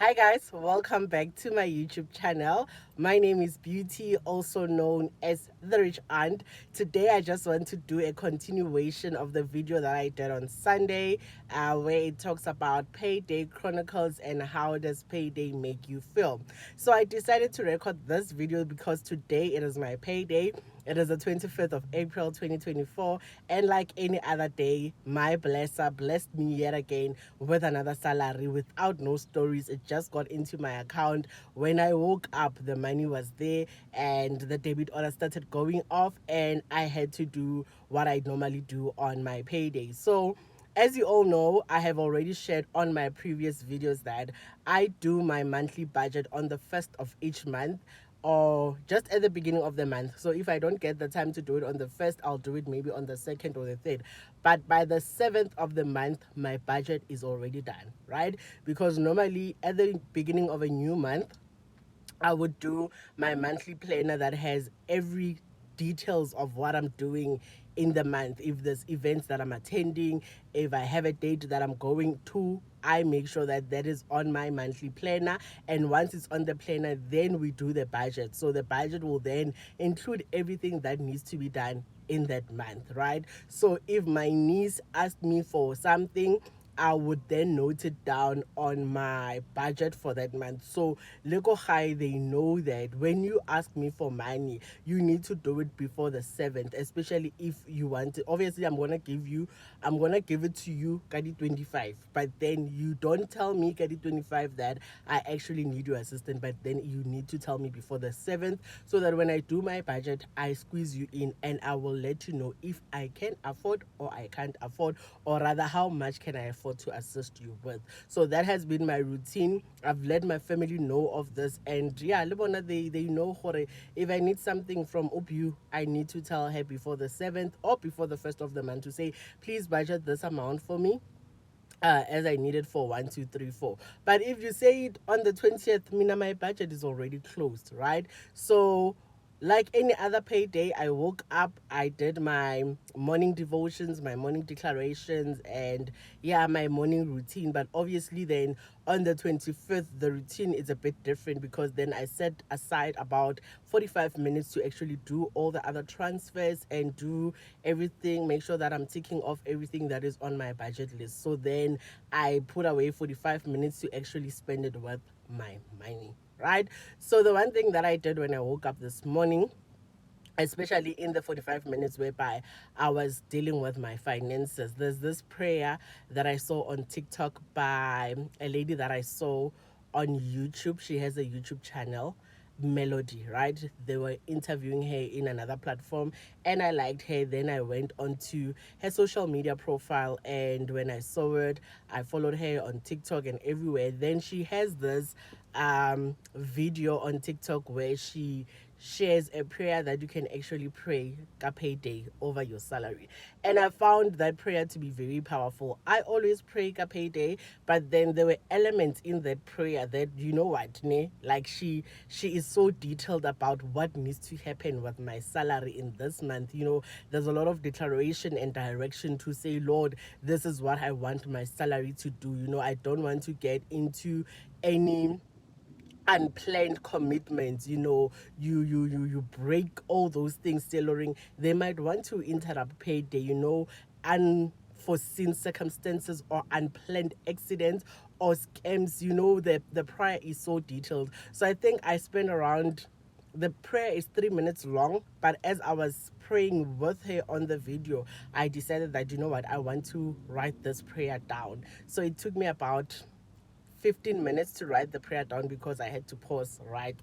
Hi guys, welcome back to my YouTube channel. My name is Beauty, also known as the Rich Aunt. Today I just want to do a continuation of the video that I did on Sunday, where it talks about Payday Chronicles and how does payday make you feel. So I decided to record this video because today it is my payday. It is the 25th of April 2024, and like any other day, my blesser blessed me yet again with another salary without no stories. It just got into my account. When I woke up, the money was there, and the debit order started going off, and I had to do what I normally do on my payday. So, as you all know, I have already shared on my previous videos that I do my monthly budget on the first of each month or just at the beginning of the month. So if I don't get the time to do it on the first, I'll do it maybe on the second or the third. But by the seventh of the month, my budget is already done, right? Because normally at the beginning of a new month, I would do my monthly planner that has every details of what I'm doing in the month. If there's events that I'm attending, if I have a date that I'm going to, I make sure that that is on my monthly planner. And once it's on the planner, then we do the budget. So the budget will then include everything that needs to be done in that month, right? So if my niece asked me for something, I would then note it down on my budget for that month. So Lego High, they know that when you ask me for money, you need to do it before the 7th, especially if you want it. Obviously, I'm gonna give it to you, Kadi 25. But then you don't tell me, Kadi 25, that I actually need your assistant, but then you need to tell me before the 7th so that when I do my budget, I squeeze you in and I will let you know if I can afford or I can't afford, or rather how much can I afford to assist you with. So that has been my routine. I've let my family know of this, and yeah, Lebona, they know if I need something from Ubu, I need to tell her before the 7th or before the first of the month to say, please budget this amount for me, as I needed for 1, 2, 3, 4. But if you say it on the 20th, Mina, my budget is already closed, right? So, like any other payday, I woke up, I did my morning devotions, my morning declarations, and yeah, my morning routine. But obviously, then on the 25th, the routine is a bit different because then I set aside about 45 minutes to actually do all the other transfers and do everything, make sure that I'm ticking off everything that is on my budget list. So then I put away 45 minutes to actually spend it with my money, right? So the one thing that I did when I woke up this morning, especially in the 45 minutes whereby I was dealing with my finances, there's this prayer that I saw on TikTok by a lady that I saw on YouTube. She has a YouTube channel, Melody, right? They were interviewing her in another platform and I liked her. Then I went onto her social media profile, and when I saw it, I followed her on TikTok and everywhere. Then she has this video on TikTok where she shares a prayer that you can actually pray ka payday over your salary. And I found that prayer to be very powerful. I always pray ka payday, but then there were elements in that prayer that, you know what, ne? Like she is so detailed about what needs to happen with my salary in this month. There's a lot of declaration and direction to say, Lord, this is what I want my salary to do. I don't want to get into any unplanned commitments. You break all those things tailoring. They might want to interrupt payday, unforeseen circumstances or unplanned accidents or scams. The prayer is so detailed. So I think I spent around, the prayer is 3 minutes long, but as I was praying with her on the video, I decided that, you know what, I want to write this prayer down. So it took me about 15 minutes to write the prayer down because I had to pause, write.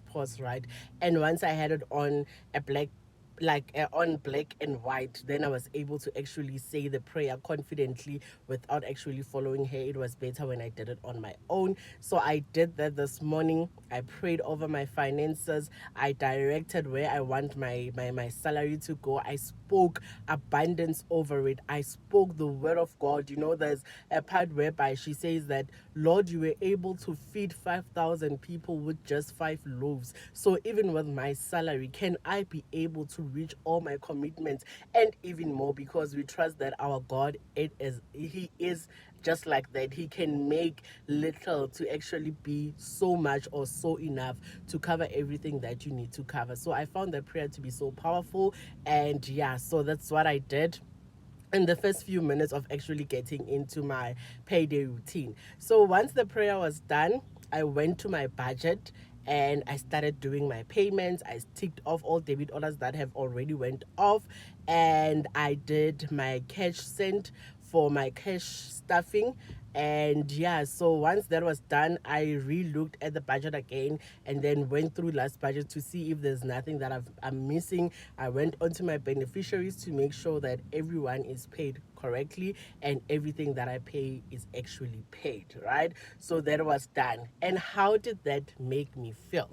And once I had it on a black, on black and white, then I was able to actually say the prayer confidently without actually following her. It was better when I did it on my own. So I did that this morning. I prayed over my finances. I directed where I want my salary to go. I spoke abundance over it. I spoke the word of God. There's a part whereby she says that, Lord, you were able to feed 5,000 people with just 5 loaves. So even with my salary, can I be able to reach all my commitments and even more? Because we trust that our God, He is just like that. He can make little to actually be so much or so enough to cover everything that you need to cover. So I found that prayer to be so powerful. And yeah, so that's what I did in the first few minutes of actually getting into my payday routine. So once the prayer was done, I went to my budget and I started doing my payments. I ticked off all debit orders that have already went off, and I did my cash sent for my cash stuffing. And yeah, so once that was done, I re-looked at the budget again and then went through last budget to see if there's nothing that I'm missing. I went onto my beneficiaries to make sure that everyone is paid correctly and everything that I pay is actually paid, right? So that was done. And how did that make me feel?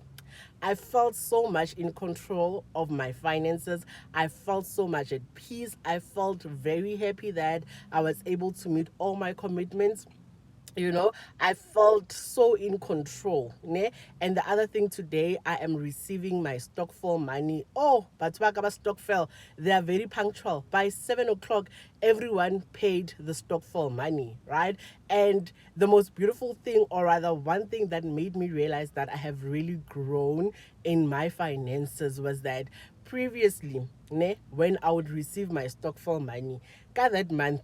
I felt so much in control of my finances. I felt so much at peace. I felt very happy that I was able to meet all my commitments. I felt so in control, ne? And the other thing, today I am receiving my stockfall money. Oh, but about stockfall, they are very punctual. By 7 o'clock, everyone paid the stockfall money, right? And the most beautiful thing, or rather one thing that made me realize that I have really grown in my finances, was that previously, when I would receive my stockfall money, that month,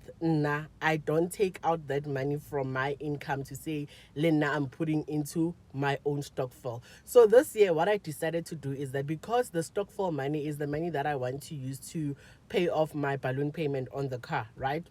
I don't take out that money from my income to say, Lena, I'm putting into my own stockfall. So this year, what I decided to do is that, because the stockfall money is the money that I want to use to pay off my balloon payment on the car, right?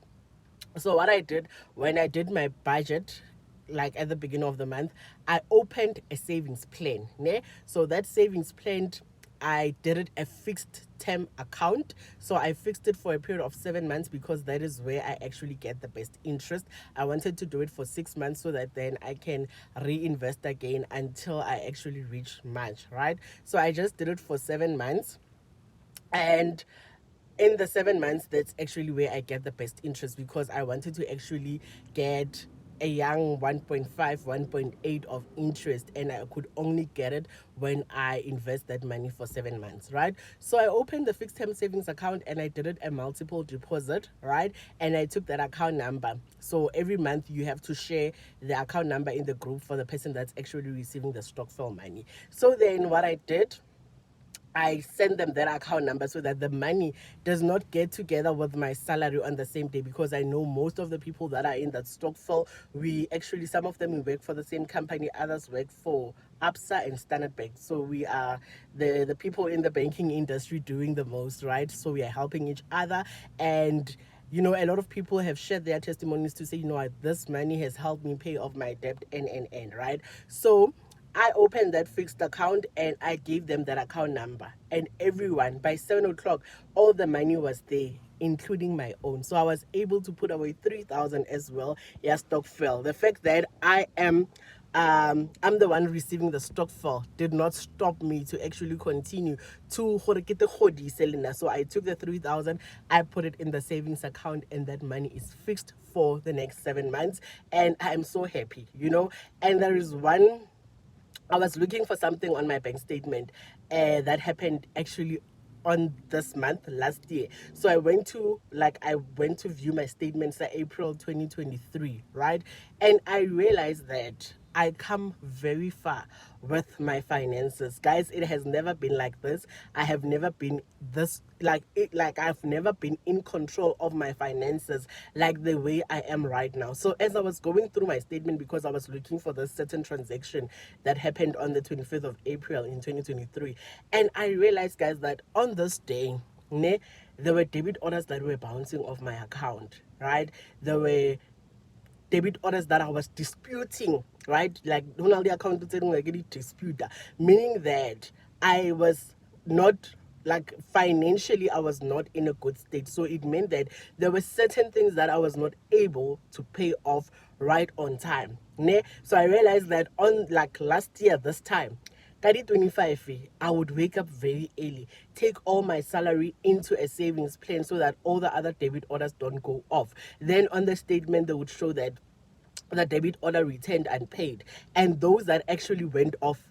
So what I did when I did my budget, like at the beginning of the month, I opened a savings plan. Ne? So that savings plan, I did it a fixed term account. So I fixed it for a period of 7 months, because that is where I actually get the best interest. I wanted to do it for 6 months so that then I can reinvest again until I actually reach March, right? So I just did it for 7 months. And in the 7 months, that's actually where I get the best interest, because I wanted to actually get a young 1.5, 1.8 of interest, and I could only get it when I invest that money for 7 months, right? So I opened the fixed term savings account and I did it a multiple deposit, right? And I took that account number. So every month you have to share the account number in the group for the person that's actually receiving the stockfall money. So then what I did, I send them that account number so that the money does not get together with my salary on the same day, because I know most of the people that are in that stockfall, we actually, some of them, we work for the same company, others work for ABSA and Standard Bank. So we are the people in the banking industry doing the most, right? So we are helping each other. And a lot of people have shared their testimonies to say, this money has helped me pay off my debt, and, right? So I opened that fixed account and I gave them that account number. And everyone, by 7 o'clock, all the money was there, including my own. So I was able to put away 3,000 as well. Yeah, stock fell. The fact that I'm the one receiving the stock fall did not stop me to actually continue to get the selling. So I took the 3,000, I put it in the savings account, and that money is fixed for the next 7 months. And I'm so happy. And there is one, I was looking for something on my bank statement that happened actually on this month last year. So I went to view my statements for April 2023, right? And I realized that I come very far with my finances. Guys, it has never been like this. I have never been this I've never been in control of my finances like the way I am right now. So as I was going through my statement, because I was looking for this certain transaction that happened on the 25th of April in 2023, and I realized, guys, that on this day, there were debit orders that were bouncing off my account, right? There were debit orders that I was disputing, right? Like, Donald the account saying like any dispute, meaning that I was not, like, financially, I was not in a good state. So it meant that there were certain things that I was not able to pay off right on time. Ne? So I realized that on, like, last year this time, 25, I would wake up very early, take all my salary into a savings plan so that all the other debit orders don't go off. Then on the statement, they would show that the debit order returned unpaid. And those that actually went off,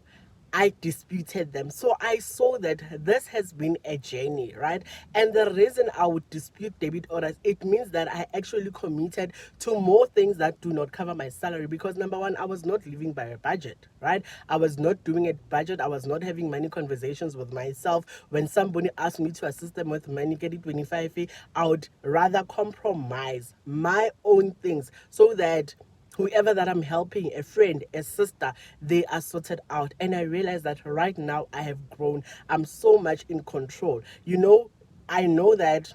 I disputed them. So I saw that this has been a journey, right? And the reason I would dispute debit orders, it means that I actually committed to more things that do not cover my salary. Because number one, I was not living by a budget, right? I was not doing a budget. I was not having money conversations with myself. When somebody asked me to assist them with money, get it 25, I would rather compromise my own things so that whoever that I'm helping, a friend, a sister, they are sorted out. And I realize that right now I have grown. I'm so much in control. I know that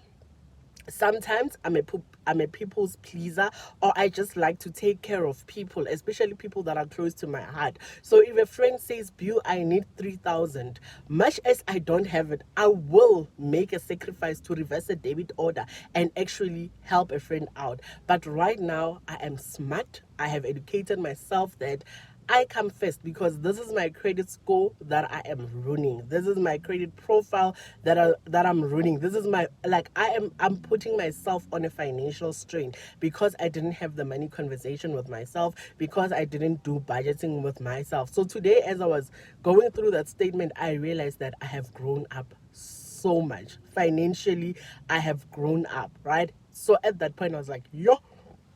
sometimes I'm a people's pleaser, or I just like to take care of people, especially people that are close to my heart. So if a friend says, "Beau, I need 3,000," much as I don't have it, I will make a sacrifice to reverse a debit order and actually help a friend out. But right now I am smart. I have educated myself that I come first because this is my credit score that I am running. This is my credit profile that I'm running. This is my, like, I'm putting myself on a financial strain because I didn't have the money conversation with myself, because I didn't do budgeting with myself. So today, as I was going through that statement, I realized that I have grown up so much financially. I have grown up, right? So at that point I was like, yo,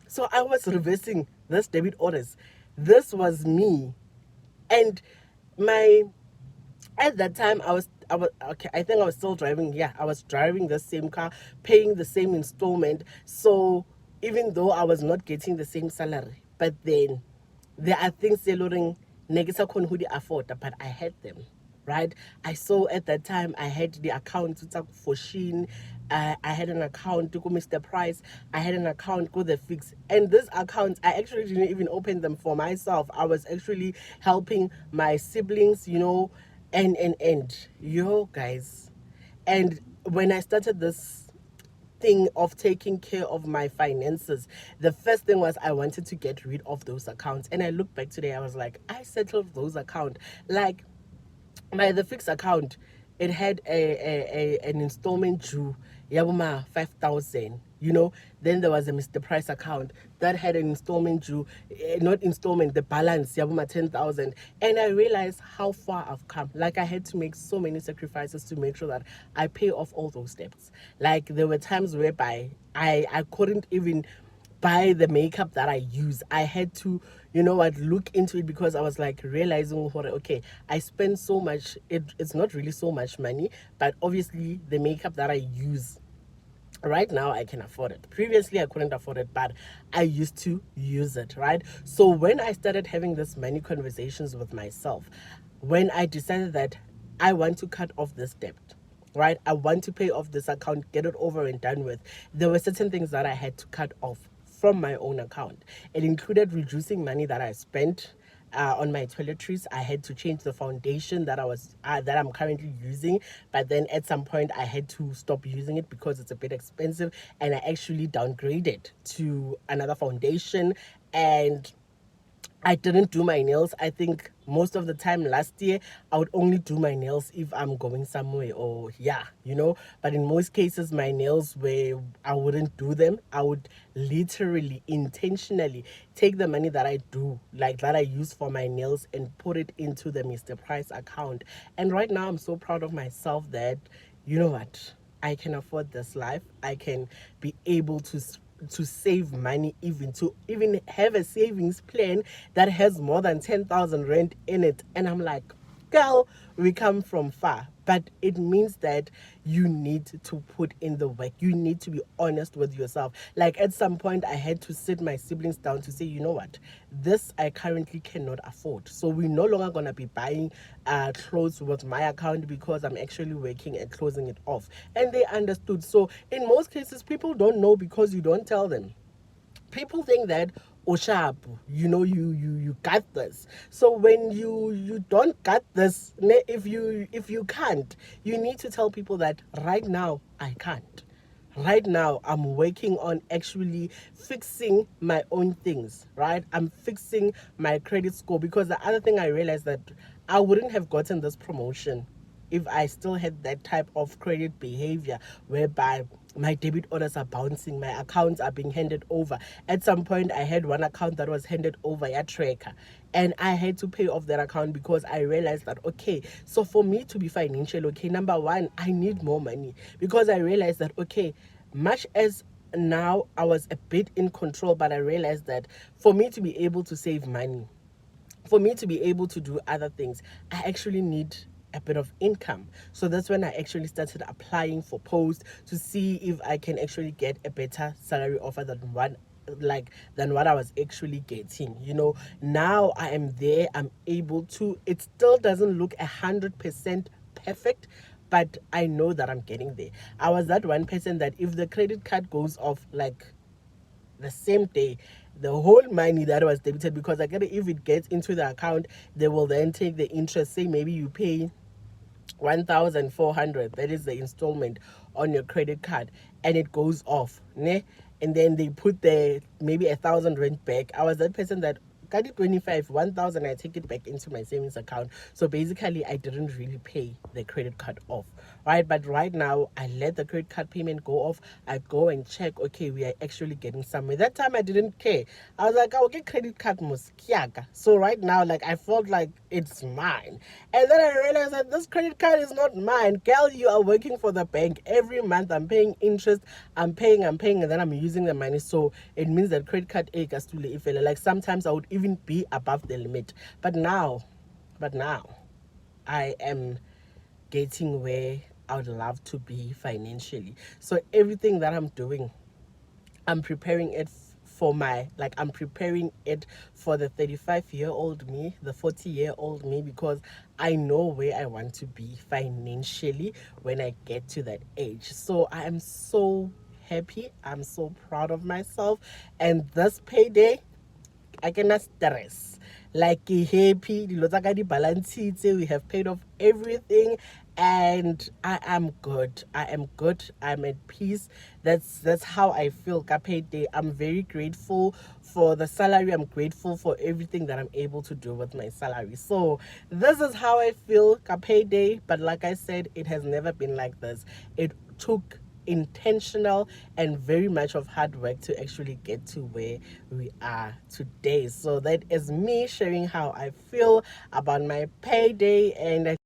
so I was reversing this debit orders. This was me. And my at that time I was okay, I think I was still driving. Yeah, I was driving the same car, paying the same installment. So even though I was not getting the same salary, but then there are things tailoring negisa kon who afford, but I had them, right? I saw at that time I had the account for Shein, I had an account to go Mr. Price, I had an account go the fix. And these accounts I actually didn't even open them for myself. I was actually helping my siblings, and yo guys. And when I started this thing of taking care of my finances, the first thing was I wanted to get rid of those accounts. And I look back today, I was like, I settled those accounts. Like, the fixed account, it had an installment due yabuma 5,000. Then there was a Mr. Price account that had an installment due, not installment, the balance yabuma 10,000. And I realized how far I've come. Like, I had to make so many sacrifices to make sure that I pay off all those debts. Like, there were times whereby I couldn't even buy the makeup that I use. I had to, look into it, because I was like realizing, okay, I spend so much. It's not really so much money, but obviously the makeup that I use right now I can afford it. Previously I couldn't afford it, but I used to use it, right? So when I started having this money conversations with myself, when I decided that I want to cut off this debt, right, I want to pay off this account, get it over and done with, there were certain things that I had to cut off from my own account. It included reducing money that I spent on my toiletries. I had to change the foundation that I'm currently using, but then at some point I had to stop using it because it's a bit expensive, and I actually downgraded to another foundation. And I didn't do my nails. I think most of the time last year, I would only do my nails if I'm going somewhere, or yeah, But in most cases, my nails were, I wouldn't do them. I would literally, intentionally take the money that I do, like that I use for my nails, and put it into the Mr. Price account. And right now, I'm so proud of myself that, you know what? I can afford this life. I can be able to save money, even to even have a savings plan that has more than 10,000 rand in it. And I'm like, girl, we come from far. But it means that you need to put in the work. You need to be honest with yourself. Like, at some point, I had to sit my siblings down to say, you know what, this I currently cannot afford. So we're no longer going to be buying clothes with my account, because I'm actually working and closing it off. And they understood. So in most cases, people don't know because you don't tell them. People think that oshapu, you got this. So when you don't got this, if you can't, you need to tell people that right now I can't. Right now I'm working on actually fixing my own things, right? I'm fixing my credit score, because the other thing I realized that I wouldn't have gotten this promotion if I still had that type of credit behavior, whereby my debit orders are bouncing, my accounts are being handed over. At some point I had one account that was handed over a tracker, and I had to pay off that account because I realized that, okay, so for me to be financially okay, number one, I need more money, because I realized that, okay, much as now I was a bit in control, but I realized that for me to be able to save money, for me to be able to do other things, I actually need a bit of income. So that's when I actually started applying for posts to see if I can actually get a better salary offer than what I was actually getting. Now I am there, I'm able to. It still doesn't look 100% perfect, but I know that I'm getting there. I was that one person that if the credit card goes off like the same day, the whole money that was debited, because I get it, if it gets into the account, they will then take the interest. Say maybe you pay 1,400, that is the installment on your credit card, and it goes off, ne? And then they put the maybe 1,000 rand back. I was that person that got it 25, 1,000, I take it back into my savings account. So basically I didn't really pay the credit card off, right? But right now I let the credit card payment go off. I go and check, okay, we are actually getting somewhere. That time I didn't care. I was like, I'll get credit card muskiaga. So right now, like, I felt like it's mine. And then I realized that this credit card is not mine. Girl, you are working for the bank. Every month I'm paying interest, I'm paying, and then I'm using the money. So it means that credit card like sometimes I would even be above the limit. But now I am getting where I would love to be financially. So everything that I'm doing, I'm preparing it I'm preparing it for the 35-year-old me, the 40-year-old me, because I know where I want to be financially when I get to that age. So I am so happy, I'm so proud of myself, and this payday, I cannot stress. Like, happy, we have paid off everything, and I am good. I'm at peace. That's how I feel. Kapede. I'm very grateful for the salary. I'm grateful for everything that I'm able to do with my salary. So this is how I feel, Kapede. But like I said, it has never been like this. It took intentional and very much of hard work to actually get to where we are today. So that is me sharing how I feel about my payday, and I